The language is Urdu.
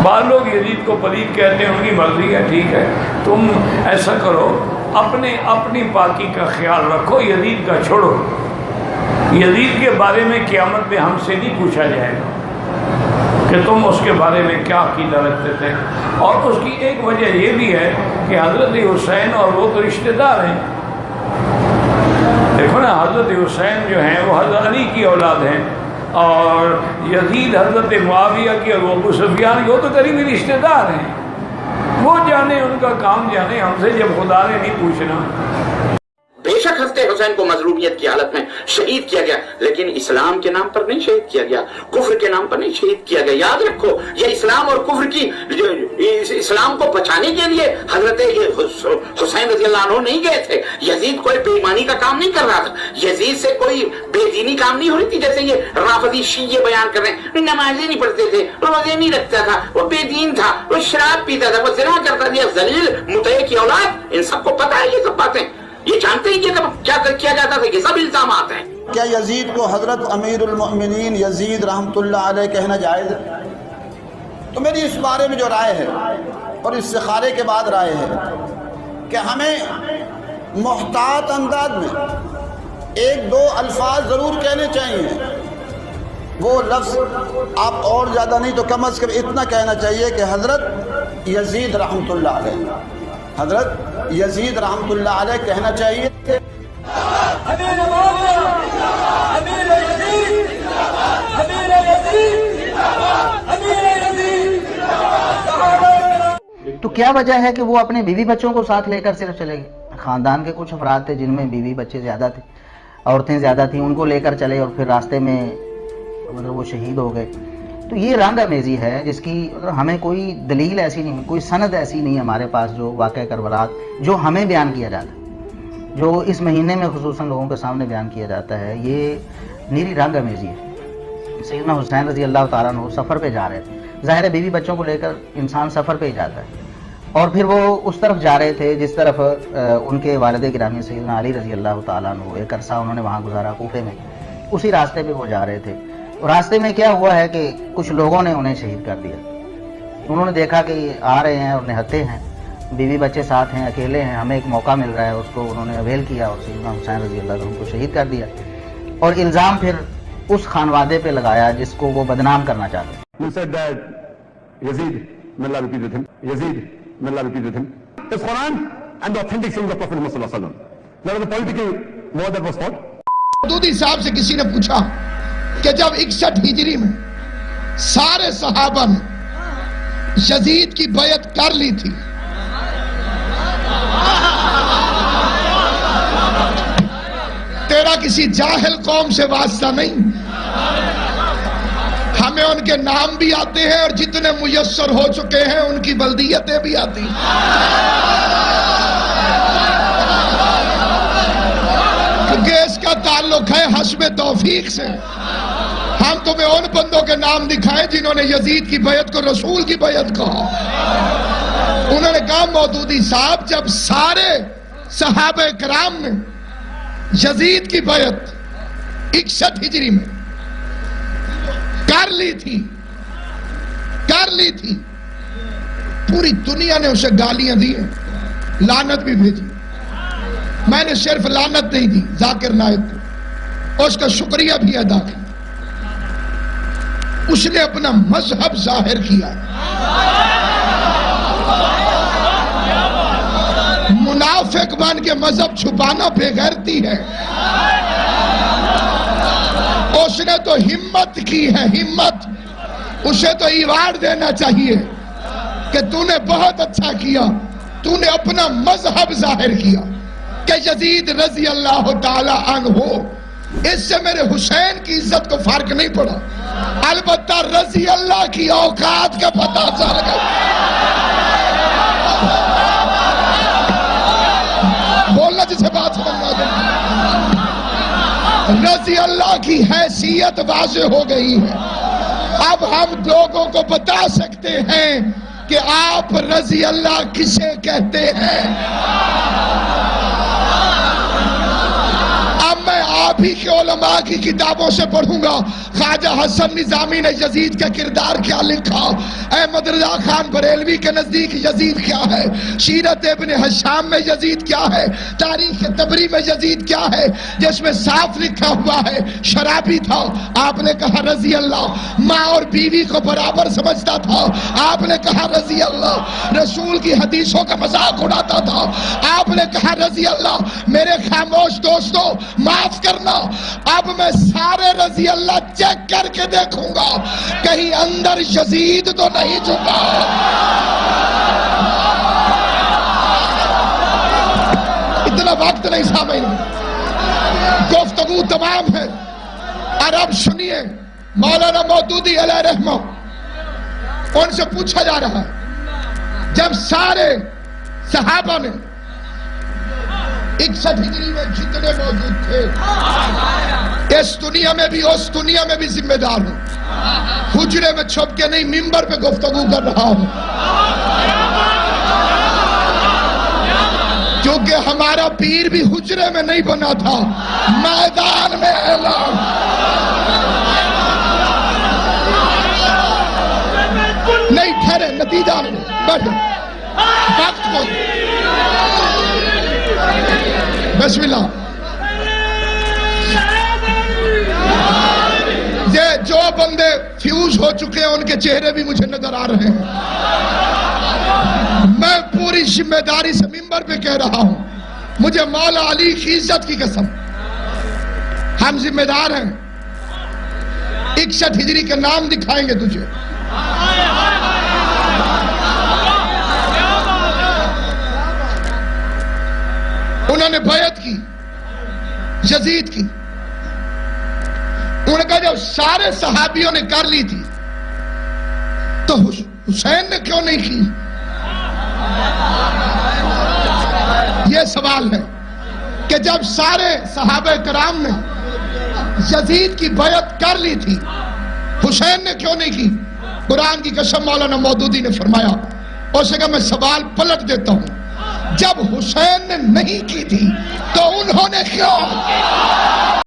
بعض لوگ یزید کو پلید کہتے ہیں، ان کی مرضی ہے، ٹھیک ہے، تم ایسا کرو، اپنی پاکی کا خیال رکھو، یزید کا چھوڑو۔ یزید کے بارے میں قیامت میں ہم سے نہیں پوچھا جائے گا کہ تم اس کے بارے میں کیا عقیدہ رکھتے تھے۔ اور اس کی ایک وجہ یہ بھی ہے کہ حضرت حسین اور وہ تو رشتہ دار ہیں، دیکھو نا، حضرت حسین جو ہیں وہ حضرت علی کی اولاد ہیں، اور یزید حضرت معاویہ کی اور وہ ابو سفیان کی، وہ تو قریبی رشتہ دار ہیں، وہ جانے، ان کا کام جانے، ہم سے جب خدا نے نہیں پوچھنا۔ بے شک حضرت حسین کو مظلومیت کی حالت میں شہید کیا گیا، لیکن اسلام کے نام پر نہیں شہید کیا گیا، کفر کے نام پر نہیں شہید کیا گیا۔ یاد رکھو، یہ اسلام اور کفر کی اسلام کو بچانے کے لیے حضرت حسین رضی اللہ عنہ نہیں گئے تھے۔ یزید کوئی بے ایمانی کا کام نہیں کر رہا تھا، یزید سے کوئی بے دینی کام نہیں ہو رہی تھی، جیسے یہ رافضی شیعہ بیان کر رہے ہیں، نمازیں نہیں پڑھتے تھے، روزے نہیں رکھتا تھا، وہ بے دین تھا، وہ شراب پیتا تھا، وہ زنا کرتا تھا، ذلیل مطیع کی اولاد، ان سب کو پتہ ہے یہ سب باتیں، یہ جانتے ہیں کہ کیا کیا جاتا تھا، یہ سب الزامات ہیں۔ کیا یزید کو حضرت امیر المؤمنین یزید رحمۃ اللہ علیہ کہنا جائز ہے؟ تو میری اس بارے میں جو رائے ہے، اور استخارے کے بعد رائے ہے، کہ ہمیں محتاط انداز میں ایک دو الفاظ ضرور کہنے چاہیے۔ وہ لفظ آپ اور زیادہ نہیں تو کم از کم اتنا کہنا چاہیے کہ حضرت یزید رحمۃ اللہ علیہ، حضرت یزید رحمۃ اللہ علیہ کہنا چاہیے۔ تو کیا وجہ ہے کہ وہ اپنے بیوی بچوں کو ساتھ لے کر صرف چلے گئے؟ خاندان کے کچھ افراد تھے جن میں بیوی بچے زیادہ تھے، عورتیں زیادہ تھیں، ان کو لے کر چلے اور پھر راستے میں مطلب وہ شہید ہو گئے۔ تو یہ رنگ امیزی ہے جس کی ہمیں کوئی دلیل ایسی نہیں، کوئی سند ایسی نہیں ہمارے پاس جو واقعہ کربلا جو ہمیں بیان کیا جاتا ہے، جو اس مہینے میں خصوصاً لوگوں کے سامنے بیان کیا جاتا ہے، یہ نیری رنگ امیزی ہے۔ سیدنا حسین رضی اللہ تعالیٰ عنہ سفر پہ جا رہے تھے، ظاہر ہے بیوی بچوں کو لے کر انسان سفر پہ ہی جاتا ہے، اور پھر وہ اس طرف جا رہے تھے جس طرف ان کے والد گرامی سیدنا علی رضی اللہ تعالیٰ عنہ ایک عرصہ انہوں نے وہاں گزارا کوفے میں، اسی راستے پہ وہ جا رہے تھے۔ اور راستے میں کیا ہوا ہے کہ کچھ لوگوں نے انہیں شہید کر دیا۔ انہوں نے دیکھا کہ آ رہے ہیں اور نہتے ہیں، بیوی بچے ساتھ ہیں، اکیلے ہیں، ہمیں ایک موقع مل رہا ہے، اس کو انہوں نے اویل کیا اور سیدنا حسین رضی اللہ عنہ کو شہید کر دیا، اور الزام پھر اس خانوادے پہ لگایا جس کو وہ بدنام کرنا چاہتے ہیں۔ Yazid, may Allah be pleased with him. Yazid, may Allah be pleased with him. It's Quran and the authentic sayings of Prophet Muhammad sallallahu alaihi wasallam. There was a political war that was fought. Maududi صاحب سے کسی نے پوچھا کہ جب 61 ہجری میں سارے صحابہ نے یزید کی بیعت کر لی تھی، تیرا کسی جاہل قوم سے واسطہ نہیں، ہمیں ان کے نام بھی آتے ہیں اور جتنے میسر ہو چکے ہیں ان کی بلدیتیں بھی آتی ہیں، کیونکہ اس کا تعلق ہے حسب توفیق سے۔ ہم تمہیں ان بندوں کے نام دکھائیں جنہوں نے یزید کی بیعت کو رسول کی بیعت کہا۔ انہوں نے کہا مودودی صاحب جب سارے صحابہ کرام نے یزید کی بیعت 61 ہجری میں کر لی تھی، پوری دنیا نے اسے گالیاں دی ہیں، لعنت بھی بھیجی، میں نے صرف لعنت نہیں دی ذاکر نائب کو، اس کا شکریہ بھی ادا کیا، اس نے اپنا مذہب ظاہر کیا۔ منافق بن کے مذہب چھپانا بے غیرتی ہے، اس نے تو ہمت کی ہے، ہمت، اسے تو ایوارڈ دینا چاہیے کہ تو نے بہت اچھا کیا، تو نے اپنا مذہب ظاہر کیا کہ یزید رضی اللہ تعالی عنہ، اس سے میرے حسین کی عزت کو فرق نہیں پڑا، البتہ رضی اللہ کی اوقات کا پتہ چل گیا۔ بولنا جسے بات سمجھنا دیں، رضی اللہ کی حیثیت واضح ہو گئی ہے۔ اب ہم لوگوں کو بتا سکتے ہیں کہ آپ رضی اللہ کسے کہتے ہیں۔ اب میں آپ آپ ہی کے علماء کی کتابوں سے پڑھوں گا خواجہ حسن نظامی نے یزید کا کردار کیا لکھا، احمد رضا خان بریلوی کے نزدیک یزید کیا ہے، سیرت ابن ہشام میں یزید کیا ہے، تاریخ تبری میں یزید کیا ہے، جس میں صاف لکھا ہوا ہے شرابی تھا، آپ نے کہا رضی اللہ، ماں اور بیوی کو برابر سمجھتا تھا، آپ نے کہا رضی اللہ، رسول کی حدیثوں کا مذاق اڑاتا تھا، آپ نے کہا رضی اللہ۔ میرے خاموش دوستو معاف کرنا، اب میں سارے رضی اللہ چیک کر کے دیکھوں گا کہیں اندر یزید تو نہیں چھپا۔ اتنا وقت نہیں سامعین، گفتگو تمام ہے، اور اب سنیے مولانا مودودی علیہ رحمہ، ان سے پوچھا جا رہا ہے جب سارے صحابہ نے 61 ہجری میں جتنے موجود تھے، اس دنیا میں بھی اس دنیا میں بھی ذمہ دار ہوں، حجرے میں چھپ کے نہیں منبر پہ گفتگو کر رہا ہوں، کیونکہ ہمارا پیر بھی حجرے میں نہیں بنا تھا، میدان میں اعلان۔ نہیں ٹھہرے، نتیجہ نہیں، بیٹھو، وقت کو بسم اللہ۔ یہ جو بندے فیوز ہو چکے ہیں ان کے چہرے بھی مجھے نظر آ رہے ہیں، میں پوری ذمہ داری سے منبر پہ کہہ رہا ہوں، مجھے مولا علی کی عزت کی قسم، ہم ذمہ دار ہیں، 61 ہجری کے نام دکھائیں گے تجھے۔ انہوں نے بیعت کی یزید کی، انہوں نے کہا جب سارے صحابیوں نے کر لی تھی تو حسین نے کیوں نہیں کی؟ یہ سوال ہے کہ جب سارے صحابہ کرام نے یزید کی بیعت کر لی تھی، حسین نے کیوں نہیں کی؟ قرآن کی قسم مولانا مودودی نے فرمایا، اس نے کہا میں سوال پلٹ دیتا ہوں، جب حسین نے نہیں کی تھی تو انہوں نے کیوں؟